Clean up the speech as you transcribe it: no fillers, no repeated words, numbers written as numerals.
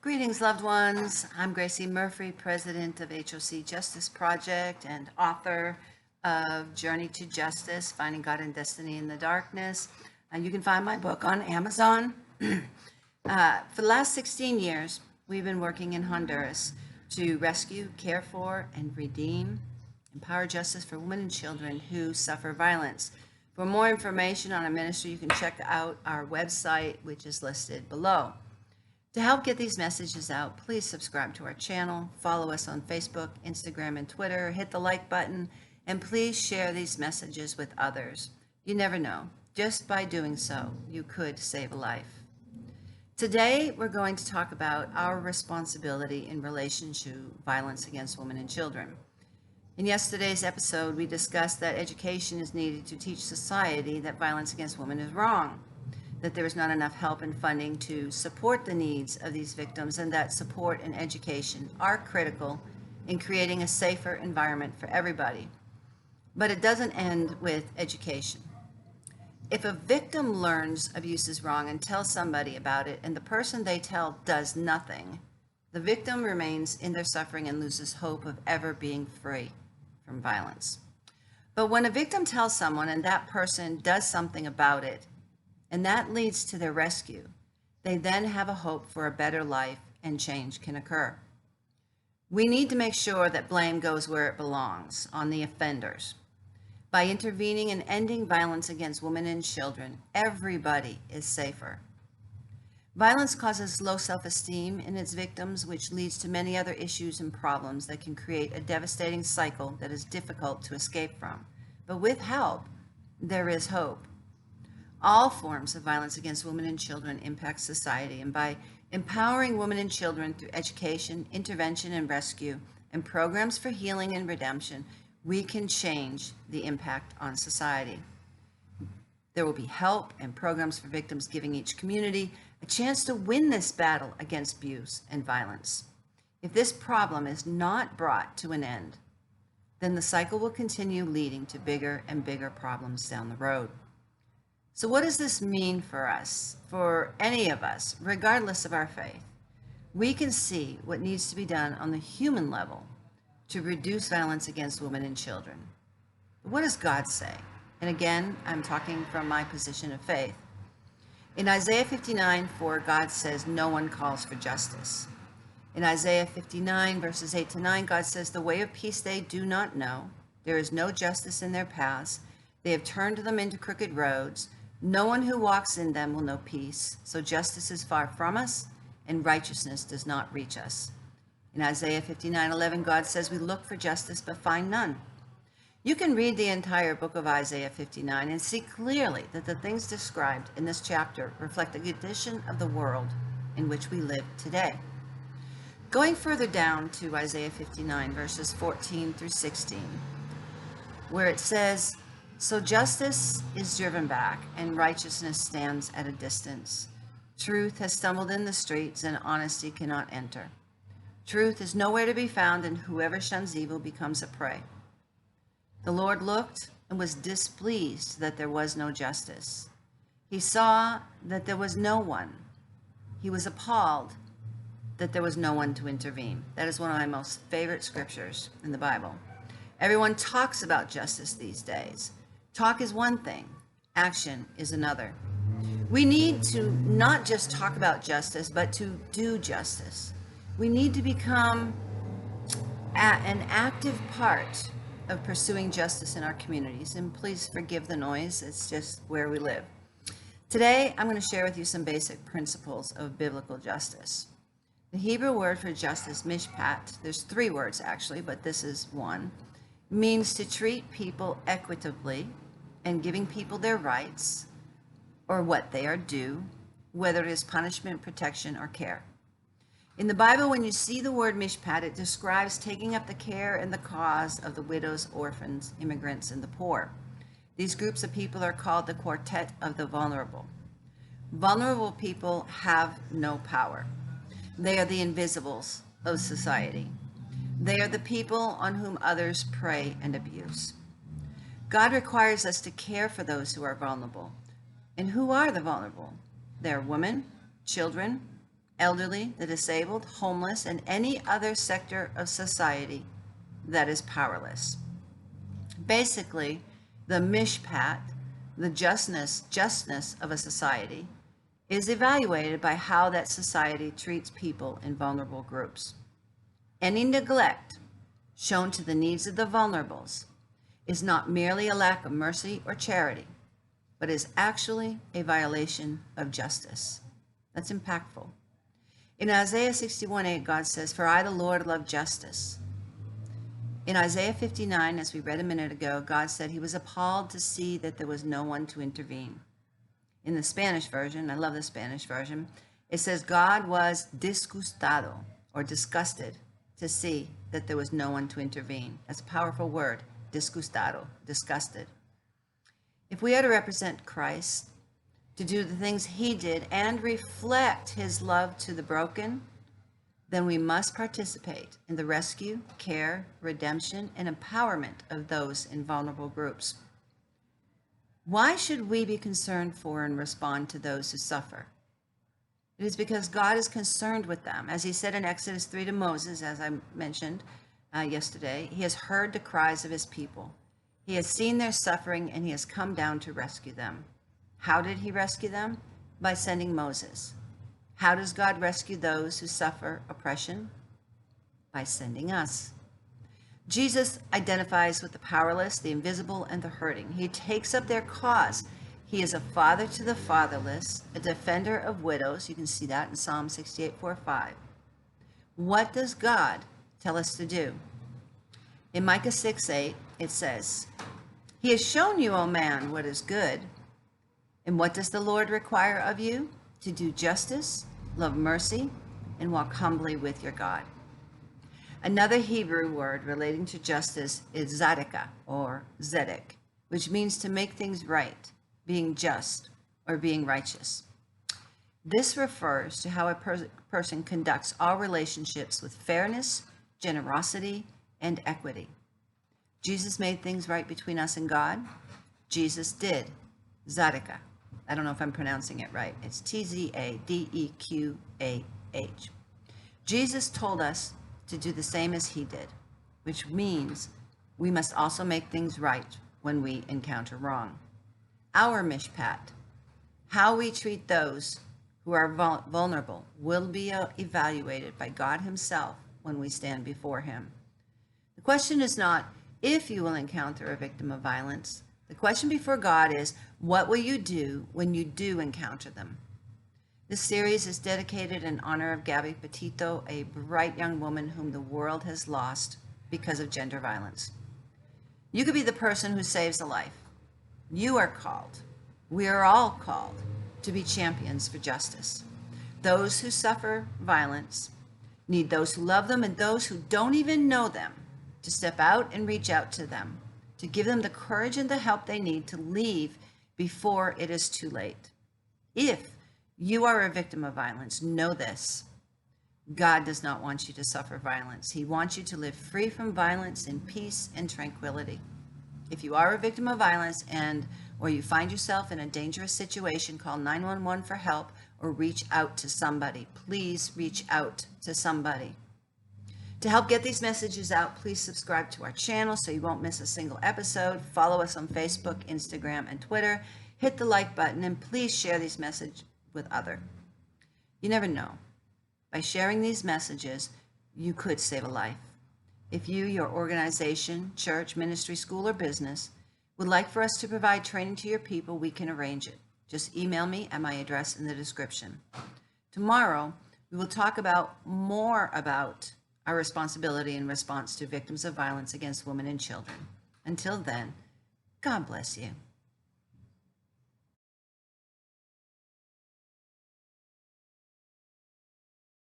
Greetings, loved ones. I'm Gracie Murphy, president of HOC Justice Project and author of Journey to Justice, Finding God and Destiny in the Darkness. You can find my book on Amazon. For the last 16 years, we've been working in Honduras to rescue, care for, and redeem, empower justice for women and children who suffer violence. For more information on our ministry, you can check out our website, which is listed below. To help get these messages out, please subscribe to our channel, follow us on Facebook, Instagram, and Twitter, hit the like button, and please share these messages with others. You never know. Just by doing so, you could save a life. Today, we're going to talk about our responsibility in relation to violence against women and children. In yesterday's episode, we discussed that education is needed to teach society that violence against women is wrong, that there is not enough help and funding to support the needs of these victims, and that support and education are critical in creating a safer environment for everybody. But it doesn't end with education. If a victim learns abuse is wrong and tells somebody about it, and the person they tell does nothing, the victim remains in their suffering and loses hope of ever being free from violence. But when a victim tells someone and that person does something about it, and that leads to their rescue, they then have a hope for a better life and change can occur. We need to make sure that blame goes where it belongs, on the offenders. By intervening and ending violence against women and children, everybody is safer. Violence causes low self-esteem in its victims, which leads to many other issues and problems that can create a devastating cycle that is difficult to escape from. But with help, there is hope. All forms of violence against women and children impact society, and by empowering women and children through education, intervention, and rescue, and programs for healing and redemption, we can change the impact on society. There will be help and programs for victims, giving each community a chance to win this battle against abuse and violence. If this problem is not brought to an end, then the cycle will continue, leading to bigger and bigger problems down the road. So what does this mean for us, for any of us, regardless of our faith? We can see what needs to be done on the human level to reduce violence against women and children. But what does God say? And again, I'm talking from my position of faith. In Isaiah 59:4, God says, no one calls for justice. In Isaiah 59, verses 8 to 9, God says, the way of peace they do not know. There is no justice in their paths. They have turned them into crooked roads. No one who walks in them will know peace. So justice is far from us, and righteousness does not reach us. In Isaiah 59:11, God says we look for justice but find none. You can read the entire book of Isaiah 59 and see clearly that the things described in this chapter reflect the condition of the world in which we live today. Going further down to Isaiah 59, verses 14 through 16, where it says, so justice is driven back, and righteousness stands at a distance. Truth has stumbled in the streets, and honesty cannot enter. Truth is nowhere to be found, and whoever shuns evil becomes a prey. The Lord looked and was displeased that there was no justice. He saw that there was no one. He was appalled that there was no one to intervene. That is one of my most favorite scriptures in the Bible. Everyone talks about justice these days. Talk is one thing, action is another. We need to not just talk about justice, but to do justice. We need to become an active part of pursuing justice in our communities. And please forgive the noise, it's just where we live. Today, I'm going to share with you some basic principles of biblical justice. The Hebrew word for justice, mishpat, there's three words actually, but this is one, means to treat people equitably and giving people their rights or what they are due, whether it is punishment, protection, or care. In the Bible, when you see the word mishpat, it describes taking up the care and the cause of the widows, orphans, immigrants, and the poor. These groups of people are called the Quartet of the vulnerable. Vulnerable people have no power. They are the invisibles of society. They are the people on whom others prey and abuse. God requires us to care for those who are vulnerable. And who are the vulnerable? They are women, children, elderly, the disabled, homeless, and any other sector of society that is powerless. Basically, the mishpat, the justness of a society, is evaluated by how that society treats people in vulnerable groups. Any neglect shown to the needs of the vulnerables is not merely a lack of mercy or charity, but is actually a violation of justice. That's impactful. In Isaiah 61:8, God says, "For I, the Lord, love justice." In Isaiah 59, as we read a minute ago, God said he was appalled to see that there was no one to intervene. In the Spanish version, I love the Spanish version, it says God was disgustado, or disgusted, to see that there was no one to intervene. That's a powerful word, disgustado, disgusted. If we are to represent Christ, to do the things he did and reflect his love to the broken, then we must participate in the rescue, care, redemption, and empowerment of those in vulnerable groups. Why should we be concerned for and respond to those who suffer? It is because God is concerned with them. As he said in Exodus 3 to Moses, as I mentioned yesterday, he has heard the cries of his people. He has seen their suffering and he has come down to rescue them. How did he rescue them? By sending Moses. How does God rescue those who suffer oppression? By sending us. Jesus identifies with the powerless, the invisible, and the hurting. He takes up their cause. He is a father to the fatherless, a defender of widows. You can see that in Psalm 68:4-5. What does God tell us to do? In Micah 6:8, it says, "He has shown you, O man, what is good. And what does the Lord require of you? To do justice, love mercy, and walk humbly with your God." Another Hebrew word relating to justice is tzedakah, or zedek, which means to make things right, being just, or being righteous. This refers to how a person conducts all relationships with fairness, generosity, and equity. Jesus made things right between us and God. Jesus did tzedakah. I don't know if I'm pronouncing it right. It's Tzadeqah. Jesus told us to do the same as he did, which means we must also make things right when we encounter wrong. Our mishpat, how we treat those who are vulnerable, will be evaluated by God himself when we stand before him. The question is not if you will encounter a victim of violence. The question before God is, what will you do when you do encounter them? This series is dedicated in honor of Gabby Pettito, a bright young woman whom the world has lost because of gender violence. You could be the person who saves a life. You are called, we are all called, to be champions for justice. Those who suffer violence need those who love them and those who don't even know them to step out and reach out to them, to give them the courage and the help they need to leave before it is too late. If you are a victim of violence, know this: God does not want you to suffer violence. He wants you to live free from violence in peace and tranquility. If you are a victim of violence or you find yourself in a dangerous situation, call 911 for help or reach out to somebody. Please reach out to somebody. To help get these messages out, please subscribe to our channel so you won't miss a single episode. Follow us on Facebook, Instagram, and Twitter. Hit the like button and please share these messages with others. You never know. By sharing these messages, you could save a life. If you, your organization, church, ministry, school, or business would like for us to provide training to your people, we can arrange it. Just email me at my address in the description. Tomorrow, we will talk more about our responsibility in response to victims of violence against women and children. Until then, God bless you.